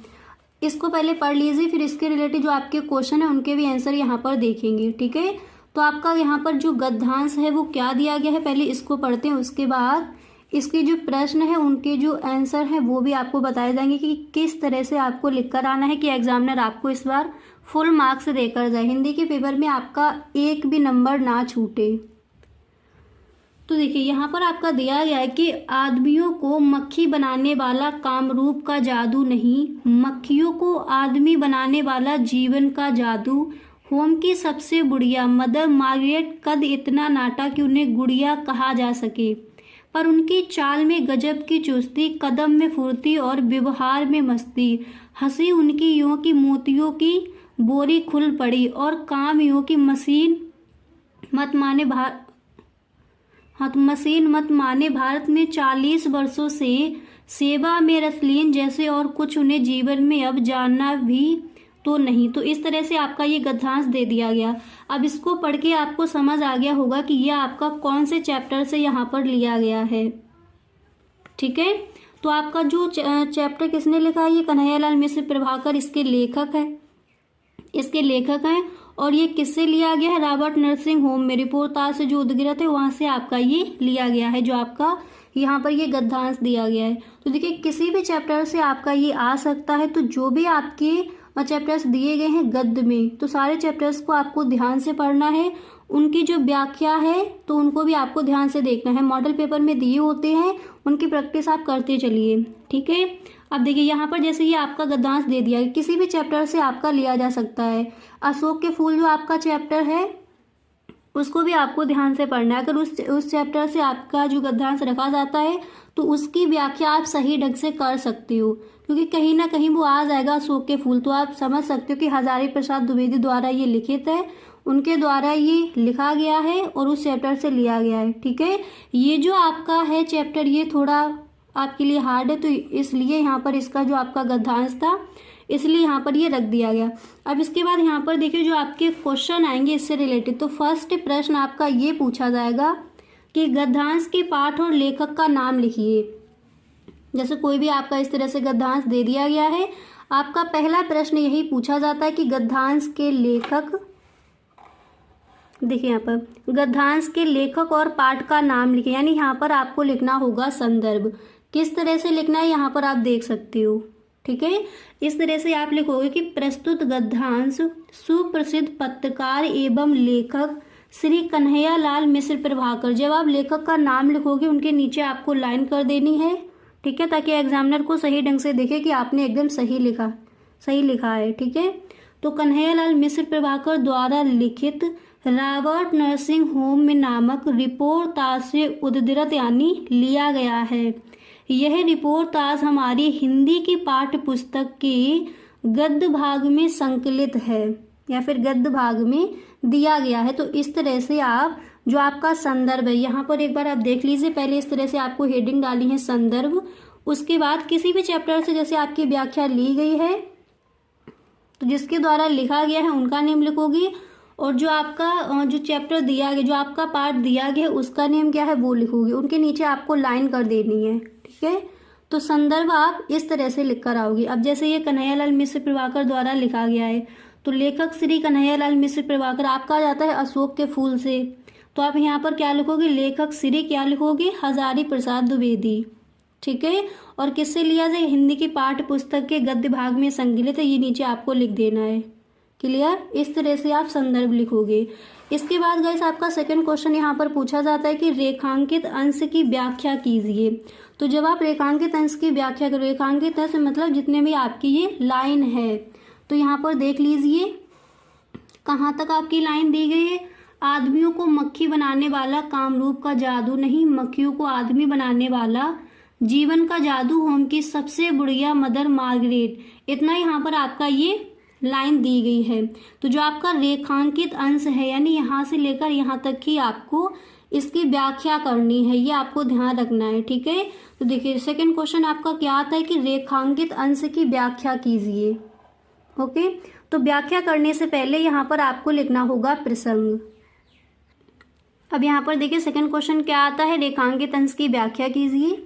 इसको पहले पढ़ लीजिए, फिर इसके रिलेटेड जो आपके क्वेश्चन है उनके भी आंसर यहाँ पर देखेंगे। ठीक है, तो आपका यहाँ पर जो गद्यांश है वो क्या दिया गया है, पहले इसको पढ़ते हैं, उसके बाद इसके जो प्रश्न है उनके जो आंसर है वो भी आपको बताए जाएंगे कि किस तरह से आपको लिखकर आना है कि एग्जामिनर आपको इस बार फुल मार्क्स देकर जाए, हिंदी के पेपर में आपका एक भी नंबर ना छूटे। तो देखिए यहाँ पर आपका दिया गया है कि आदमियों को मक्खी बनाने वाला कामरूप का जादू नहीं, मक्खियों को आदमी बनाने वाला जीवन का जादू। होम की सबसे बुढ़िया मदर मार्गरेट कद इतना नाटा कि उन्हें गुड़िया कहा जा सके, पर उनकी चाल में गजब की चुस्ती, कदम में फुर्ती और व्यवहार में मस्ती। हंसी उनकी यूं की मोतियों की बोरी खुल पड़ी और काम यूं की मशीन मत माने भारत में 40 वर्षों से सेवा में रसलीन जैसे और कुछ उन्हें जीवन में अब जानना भी तो नहीं। तो इस तरह से आपका ये गद्यांश दे दिया गया। अब इसको पढ़ के आपको समझ आ गया होगा कि यह आपका कौन से चैप्टर से यहाँ पर लिया गया है। ठीक है, तो आपका जो चैप्टर किसने लिखा है, ये कन्हैयालाल मिश्र प्रभाकर इसके लेखक हैं। और ये किससे लिया गया है? रॉबर्ट नर्सिंग होम में रिपोर्टाज से जो उद्गिरत है वहां से आपका ये लिया गया है, जो आपका यहाँ पर ये गद्यांश दिया गया है। तो देखिए किसी भी चैप्टर से आपका ये आ सकता है। तो जो भी आपके चैप्टर्स दिए गए हैं गद्य में, तो सारे चैप्टर्स को आपको ध्यान से पढ़ना है। उनकी जो व्याख्या है तो उनको भी आपको ध्यान से देखना है। मॉडल पेपर में दिए होते हैं, उनकी प्रैक्टिस आप करते चलिए। ठीक है, अब देखिए यहाँ पर जैसे ये आपका गद्यांश दे दिया, किसी भी चैप्टर से आपका लिया जा सकता है। अशोक के फूल जो आपका चैप्टर है उसको भी आपको ध्यान से पढ़ना है। अगर उस चैप्टर से आपका जो गद्यांश रखा जाता है तो उसकी व्याख्या आप सही ढंग से कर सकते हो, क्योंकि कहीं ना कहीं वो आ जाएगा अशोक के फूल। तो आप समझ सकते हो कि हजारी प्रसाद द्विवेदी द्वारा ये लिखित है, उनके द्वारा ये लिखा गया है और उस चैप्टर से लिया गया है। ठीक है, ये जो आपका है चैप्टर ये थोड़ा आपके लिए हार्ड है, तो इसलिए यहाँ पर इसका जो आपका गद्यांश था इसलिए यहाँ पर ये रख दिया गया। अब इसके बाद यहाँ पर देखिए जो आपके क्वेश्चन आएंगे इससे रिलेटेड। तो फर्स्ट प्रश्न आपका ये पूछा जाएगा कि गद्यांश के पाठ और लेखक का नाम लिखिए। जैसे कोई भी आपका इस तरह से गद्यांश दे दिया गया है, आपका पहला प्रश्न यही पूछा जाता है कि गद्यांश के लेखक, देखिए यहाँ पर गद्यांश के लेखक और पाठ का नाम लिखिए। यानी यहाँ पर आपको लिखना होगा संदर्भ। किस तरह से लिखना है यहाँ पर आप देख सकते हो। ठीक है, इस तरह से आप लिखोगे कि प्रस्तुत गद्यांश सुप्रसिद्ध पत्रकार एवं लेखक श्री कन्हैयालाल मिश्र प्रभाकर। जब आप लेखक का नाम लिखोगे उनके नीचे आपको लाइन कर देनी है। ठीक है, ताकि एग्जामिनर को सही ढंग से देखे कि आपने एकदम सही लिखा है। ठीक है, तो कन्हैयालाल मिश्र प्रभाकर द्वारा लिखित रॉबर्ट नर्सिंग होम में नामक रिपोर्टाज से उद्धृत यानी लिया गया है। यह रिपोर्टाज हमारी हिंदी की पाठ्य पुस्तक के गद्य भाग में संकलित है या फिर गद्य भाग में दिया गया है। तो इस तरह से आप जो आपका संदर्भ है, यहाँ पर एक बार आप देख लीजिए। पहले इस तरह से आपको हेडिंग डाली है संदर्भ, उसके बाद किसी भी चैप्टर से जैसे आपकी व्याख्या ली गई है तो जिसके द्वारा लिखा गया है उनका नेम लिखोगी, और जो आपका जो चैप्टर दिया गया, जो आपका पार्ट दिया गया उसका नेम क्या है वो लिखोगी। उनके नीचे आपको लाइन कर देनी है, ठीक है। तो संदर्भ आप इस तरह से लिख कर आओगी। अब जैसे ये कन्हैयालाल मिश्र प्रभाकर द्वारा लिखा गया है, तो लेखक श्री कन्हैयालाल मिश्र प्रभाकर, आपका आ जाता है अशोक के फूल से, तो आप यहाँ पर क्या लिखोगे, लेखक श्री क्या लिखोगे, हजारी प्रसाद द्विवेदी, ठीक है। और किससे लिया जाए, हिंदी की पाठ्य पुस्तक के गद्य भाग में संकलित है, ये नीचे आपको लिख देना है। क्लियर, इस तरह से आप संदर्भ लिखोगे। इसके बाद गाइस आपका सेकंड क्वेश्चन यहाँ पर पूछा जाता है कि रेखांकित अंश की व्याख्या कीजिए। तो जब आप रेखांकित अंश की व्याख्या करो, रेखांकित अंश मतलब जितने भी आपकी ये लाइन है, तो यहाँ पर देख लीजिए कहाँ तक आपकी लाइन दी गई है। आदमियों को मक्खी बनाने वाला कामरूप का जादू नहीं, मक्खियों को आदमी बनाने वाला जीवन का जादू, होम की सबसे बुढ़िया मदर मार्गरेट। इतना यहाँ पर आपका ये लाइन दी गई है। तो जो आपका रेखांकित अंश है, यानी यहाँ से लेकर यहाँ तक ही आपको इसकी व्याख्या करनी है, ये आपको ध्यान रखना है, ठीक है। तो देखिए सेकंड क्वेश्चन आपका क्या आता है कि रेखांकित अंश की व्याख्या कीजिए। ओके, तो व्याख्या करने से पहले यहाँ पर आपको लिखना होगा प्रसंग। अब यहाँ पर देखिए सेकंड क्वेश्चन क्या आता है, रेखांकित अंश की व्याख्या कीजिए।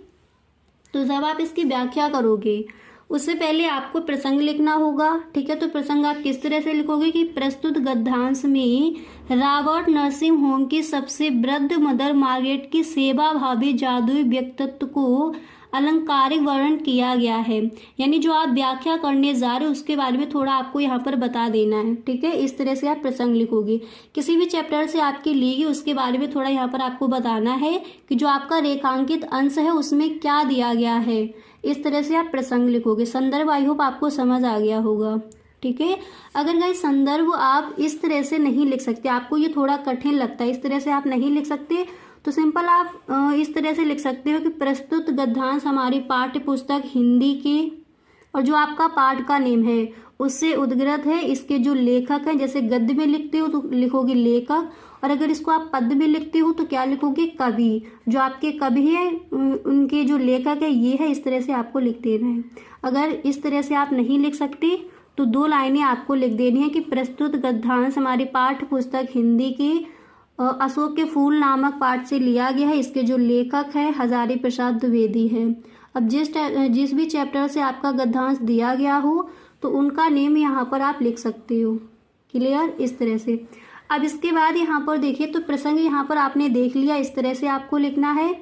तो जब आप इसकी व्याख्या करोगे उससे पहले आपको प्रसंग लिखना होगा, ठीक है। तो प्रसंग आप किस तरह से लिखोगे कि प्रस्तुत गद्यांश में रॉबर्ट नर्सिंग होम की सबसे वृद्ध मदर मार्गरेट की सेवा भावी जादुई व्यक्तित्व को अलंकारिक वर्णन किया गया है। यानी जो आप व्याख्या करने जा रहे हो उसके बारे में थोड़ा आपको यहाँ पर बता देना है, ठीक है। इस तरह से आप प्रसंग लिखोगे। किसी भी चैप्टर से आपकी ली गई उसके बारे में थोड़ा यहाँ पर आपको बताना है कि जो आपका रेखांकित अंश है उसमें क्या दिया गया है। इस तरह से आप प्रसंग लिखोगे। संदर्भ आई होप आपको समझ आ गया होगा, ठीक है। अगर गाइस संदर्भ आप इस तरह से नहीं लिख सकते, आपको ये थोड़ा कठिन लगता है, इस तरह से आप नहीं लिख सकते, तो सिंपल आप इस तरह से लिख सकते हो कि प्रस्तुत गद्यांश हमारी पाठ्य पुस्तक हिंदी की, और जो आपका पाठ का नेम है उससे उद्गृत है। इसके जो लेखक हैं, जैसे गद्य में लिखते हो तो लिखोगे लेखक, और अगर इसको आप पद्य में लिखते हो तो क्या लिखोगे, कवि। जो आपके कवि है उनके जो लेखक है ये है, इस तरह से आपको लिख देना है। अगर इस तरह से आप नहीं लिख सकते तो दो लाइनें आपको लिख देनी है कि प्रस्तुत गद्यांश हमारी पाठ्य पुस्तक हिंदी की अशोक के फूल नामक पाठ से लिया गया है। इसके जो लेखक है हजारी प्रसाद द्विवेदी है। अब जिस भी चैप्टर से आपका गद्यांश दिया गया हो तो उनका नेम यहाँ पर आप लिख सकते हो। क्लियर, इस तरह से। अब इसके बाद यहाँ पर देखिए तो प्रसंग यहाँ पर आपने देख लिया, इस तरह से आपको लिखना है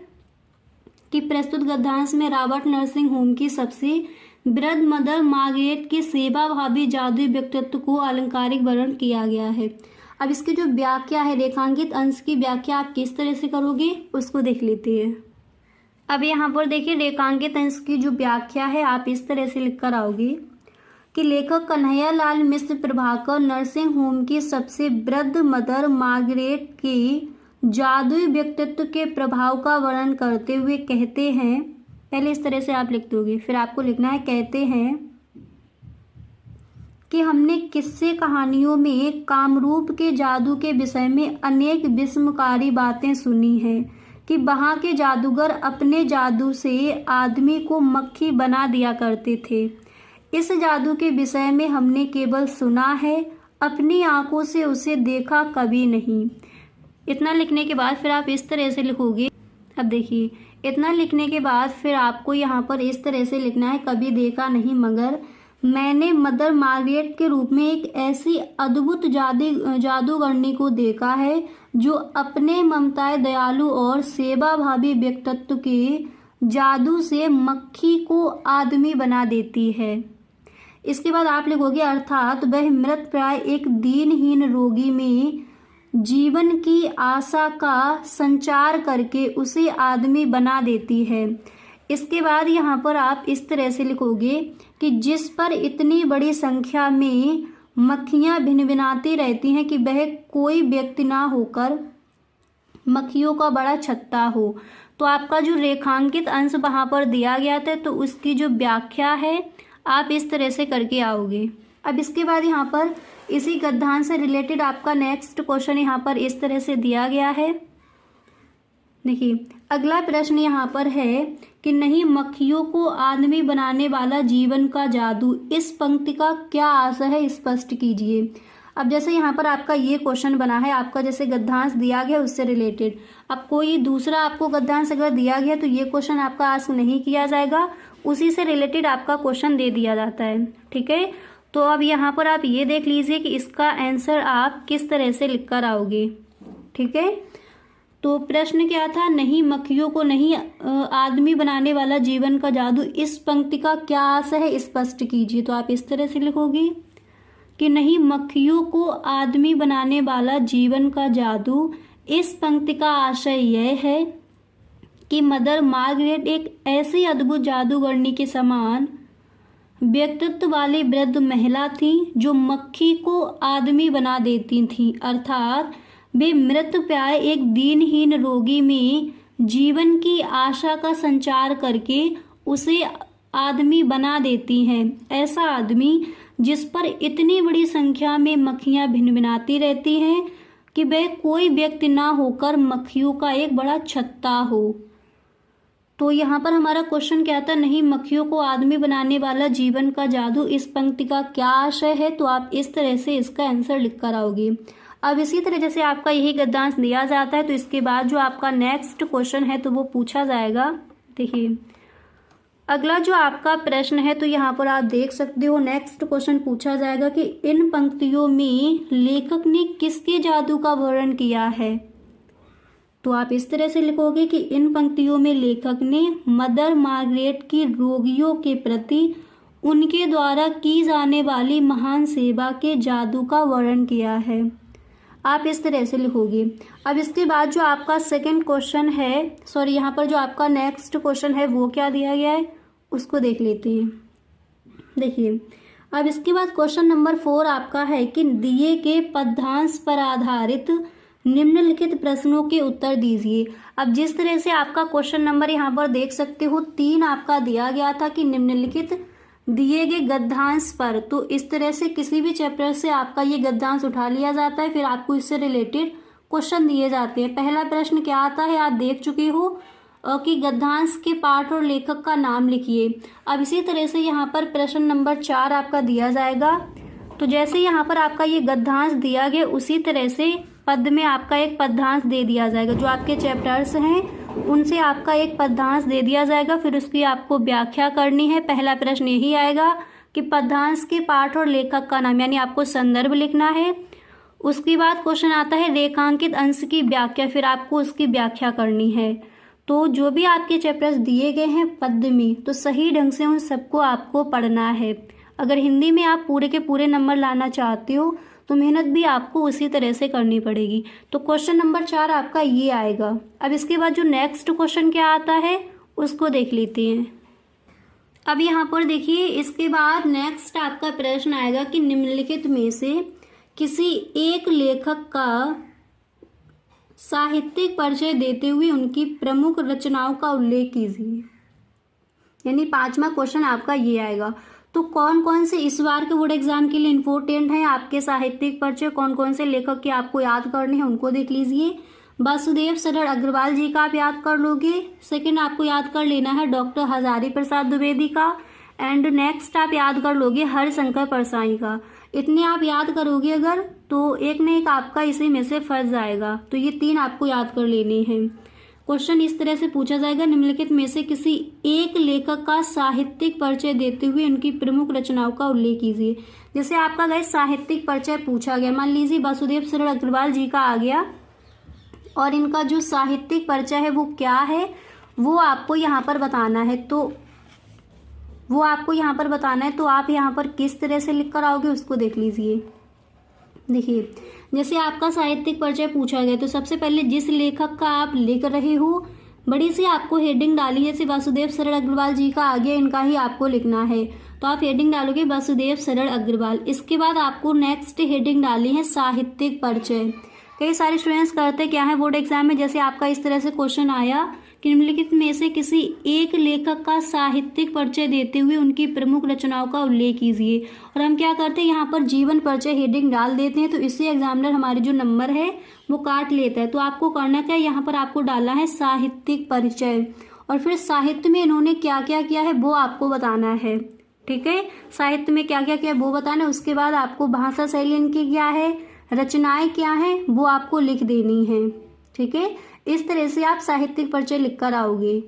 कि प्रस्तुत गद्यांश में रॉबर्ट नर्सिंग होम की सबसे वृद्ध मदर मार्गरेट की सेवा भावी जादुई व्यक्तित्व को अलंकारिक वर्णन किया गया है। अब इसकी जो व्याख्या है, रेखांकित अंश की व्याख्या आप किस तरह से करोगे उसको देख लेते हैं। अब यहाँ पर देखिए रेखांकित अंश की जो व्याख्या है आप इस तरह से लिख कर आओगे कि लेखक कन्हैयालाल मिश्र प्रभाकर नर्सिंग होम की सबसे वृद्ध मदर मार्गरेट की जादुई व्यक्तित्व के प्रभाव का वर्णन करते हुए कहते हैं, पहले इस तरह से आप लिख दोगे, फिर आपको लिखना है कहते हैं कि हमने किस्से कहानियों में कामरूप के जादू के विषय में अनेक विस्मयकारी बातें सुनी हैं कि वहाँ के जादूगर अपने जादू से आदमी को मक्खी बना दिया करते थे। इस जादू के विषय में हमने केवल सुना है, अपनी आंखों से उसे देखा कभी नहीं। इतना लिखने के बाद फिर आप इस तरह से लिखोगे। अब देखिए इतना लिखने के बाद फिर आपको यहाँ पर इस तरह से लिखना है, कभी देखा नहीं मगर मैंने मदर मार्गरेट के रूप में एक ऐसी अद्भुत जादूगरनी को देखा है जो अपने ममताए दयालु और सेवा भावी व्यक्तित्व के जादू से मक्खी को आदमी बना देती है। इसके बाद आप लिखोगे अर्थात वह मृत प्राय एक दीनहीन रोगी में जीवन की आशा का संचार करके उसे आदमी बना देती है। इसके बाद यहाँ पर आप इस तरह से लिखोगे कि जिस पर इतनी बड़ी संख्या में मक्खियाँ भिनभिनाती रहती हैं कि वह कोई व्यक्ति ना होकर मक्खियों का बड़ा छत्ता हो। तो आपका जो रेखांकित अंश वहाँ पर दिया गया था तो उसकी जो व्याख्या है आप इस तरह से करके आओगे। अब इसके बाद यहाँ पर इसी गद्यांश से रिलेटेड आपका नेक्स्ट क्वेश्चन यहाँ पर इस तरह से दिया गया है देखिए अगला प्रश्न यहाँ पर है कि नहीं मक्खियों को आदमी बनाने वाला जीवन का जादू, इस पंक्ति का क्या आशय है, स्पष्ट कीजिए। अब जैसे यहाँ पर आपका ये क्वेश्चन बना है, आपका जैसे गद्यांश दिया गया उससे रिलेटेड, अब कोई दूसरा आपको गद्यांश अगर दिया गया तो ये क्वेश्चन आपका आस्क नहीं किया जाएगा, उसी से रिलेटेड आपका क्वेश्चन दे दिया जाता है। ठीक है, तो अब यहाँ पर आप ये देख लीजिए कि इसका आंसर आप किस तरह से लिख कर आओगे। ठीक है, तो प्रश्न क्या था, नहीं मक्खियों को नहीं आदमी बनाने वाला जीवन का जादू, इस पंक्ति का क्या आशय है, स्पष्ट कीजिए। तो आप इस तरह से लिखोगे कि नहीं मक्खियों को आदमी बनाने वाला जीवन का जादू, इस पंक्ति का आशय यह है कि मदर मार्गरेट एक ऐसी अद्भुत जादूगरनी के समान व्यक्तित्व वाली वृद्ध महिला थी जो मक्खी को आदमी बना देती थी, अर्थात वे मृतप्राय एक दीनहीन रोगी में जीवन की आशा का संचार करके उसे आदमी बना देती हैं। ऐसा आदमी जिस पर इतनी बड़ी संख्या में मक्खियां भिनभिनाती रहती हैं कि वह कोई व्यक्ति ना होकर मक्खियों का एक बड़ा छत्ता हो। तो यहाँ पर हमारा क्वेश्चन क्या था, नहीं मक्खियों को आदमी बनाने वाला जीवन का जादू, इस पंक्ति का क्या आशय है। तो आप इस तरह से इसका आंसर लिख कर आओगे। अब इसी तरह जैसे आपका यही गद्यांश दिया जाता है तो इसके बाद जो आपका नेक्स्ट क्वेश्चन है तो वो पूछा जाएगा। देखिए अगला जो आपका प्रश्न है तो यहाँ पर आप देख सकते हो, नेक्स्ट क्वेश्चन पूछा जाएगा कि इन पंक्तियों में लेखक ने किसके जादू का वर्णन किया है। तो आप इस तरह से लिखोगे कि इन पंक्तियों में लेखक ने मदर मार्गरेट की रोगियों के प्रति उनके द्वारा की जाने वाली महान सेवा के जादू का वर्णन किया है। आप इस तरह से लिखोगे। अब इसके बाद जो आपका सेकंड क्वेश्चन है, सॉरी यहाँ पर जो आपका नेक्स्ट क्वेश्चन है वो क्या दिया गया है उसको देख लेते हैं। देखिए अब इसके बाद क्वेश्चन नंबर 4 आपका है कि दिए के पद्यांश पर आधारित निम्नलिखित प्रश्नों के उत्तर दीजिए। अब जिस तरह से आपका क्वेश्चन नंबर यहाँ पर देख सकते हो 3 आपका दिया गया था कि निम्नलिखित दिए गए गद्यांश पर, तो इस तरह से किसी भी चैप्टर से आपका ये गद्यांश उठा लिया जाता है, फिर आपको इससे रिलेटेड क्वेश्चन दिए जाते हैं। पहला प्रश्न क्या आता है आप देख चुके हो कि गद्यांश के पाठ और लेखक का नाम लिखिए। अब इसी तरह से यहाँ पर प्रश्न नंबर 4 आपका दिया जाएगा। तो जैसे यहाँ पर आपका ये गद्यांश दिया गया उसी तरह से पद में आपका एक पद्यांश दे दिया जाएगा। जो आपके चैप्टर्स हैं उनसे आपका एक पद्यांश दे दिया जाएगा, फिर उसकी आपको व्याख्या करनी है। पहला प्रश्न यही आएगा कि पद्यांश के पाठ और लेखक का नाम, यानी आपको संदर्भ लिखना है। उसके बाद क्वेश्चन आता है रेखांकित अंश की व्याख्या, फिर आपको उसकी व्याख्या करनी है। तो जो भी आपके चैप्टर्स दिए गए हैं पद्य में, तो सही ढंग से उन सबको आपको पढ़ना है। अगर हिंदी में आप पूरे के पूरे नंबर लाना चाहते हो तो मेहनत भी आपको उसी तरह से करनी पड़ेगी। तो क्वेश्चन नंबर 4 आपका ये आएगा। अब इसके बाद जो नेक्स्ट क्वेश्चन क्या आता है उसको देख लेते हैं। अब यहाँ पर देखिए इसके बाद नेक्स्ट आपका प्रश्न आएगा कि निम्नलिखित में से किसी एक लेखक का साहित्यिक परिचय देते हुए उनकी प्रमुख रचनाओं का उल्लेख कीजिए। यानी 5वां क्वेश्चन आपका ये आएगा। तो कौन कौन से इस बार के बोर्ड एग्जाम के लिए इम्पोर्टेंट हैं आपके साहित्यिक परिचय, कौन कौन से लेखक के आपको याद करने हैं उनको देख लीजिए। वासुदेव सरल अग्रवाल जी का आप याद कर लोगे। सेकंड आपको याद कर लेना है डॉक्टर हजारी प्रसाद द्विवेदी का। एंड नेक्स्ट आप याद कर लोगे हरिशंकर परसाई का। इतने आप याद करोगे अगर तो एक न एक आपका इसी में से फंस जाएगा। तो ये 3 आपको याद कर लेने हैं। क्वेश्चन इस तरह से पूछा जाएगा, निम्नलिखित में से किसी एक लेखक का साहित्यिक परिचय देते हुए उनकी प्रमुख रचनाओं का उल्लेख कीजिए। जैसे आपका गाइस साहित्यिक परिचय पूछा गया, मान लीजिए वासुदेव सरल अग्रवाल जी का आ गया और इनका जो साहित्यिक परिचय है वो क्या है वो आपको यहाँ पर बताना है। तो वो आपको यहाँ पर बताना है तो आप यहाँ पर किस तरह से लिख कर आओगे उसको देख लीजिए। देखिए जैसे आपका साहित्यिक परिचय पूछा गया तो सबसे पहले जिस लेखक का आप लिख रहे हो बड़ी सी आपको हेडिंग डाली है। जैसे वासुदेव सरल अग्रवाल जी का आ गया, इनका ही आपको लिखना है तो आप हेडिंग डालोगे वासुदेव सरल अग्रवाल। इसके बाद आपको नेक्स्ट हेडिंग डाली है साहित्यिक परिचय। कई सारे स्टूडेंट्स करते क्या है बोर्ड एग्जाम में, जैसे आपका इस तरह से क्वेश्चन आया निम्नलिखित में से किसी एक लेखक का साहित्यिक परिचय देते हुए उनकी प्रमुख रचनाओं का उल्लेख कीजिए। और हम क्या करते हैं, यहाँ पर जीवन परिचय हेडिंग डाल देते हैं, तो इससे एग्जामिनर हमारे जो नंबर है वो काट लेता है। तो आपको करना क्या है, यहाँ पर आपको डालना है साहित्यिक परिचय, और फिर साहित्य में इन्होंने क्या क्या किया है वो आपको बताना है। ठीक है, साहित्य में क्या क्या किया है वो बताना है। उसके बाद आपको भाषा शैली इनकी क्या है, रचनाएं क्या हैं, वो आपको लिख देनी है। ठीक है, इस तरह से आप साहित्यिक परिचय लिखकर आओगे।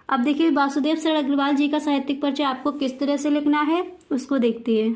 अब देखिए वासुदेव शरण अग्रवाल जी का साहित्यिक परिचय आपको किस तरह से लिखना है उसको देखते हैं।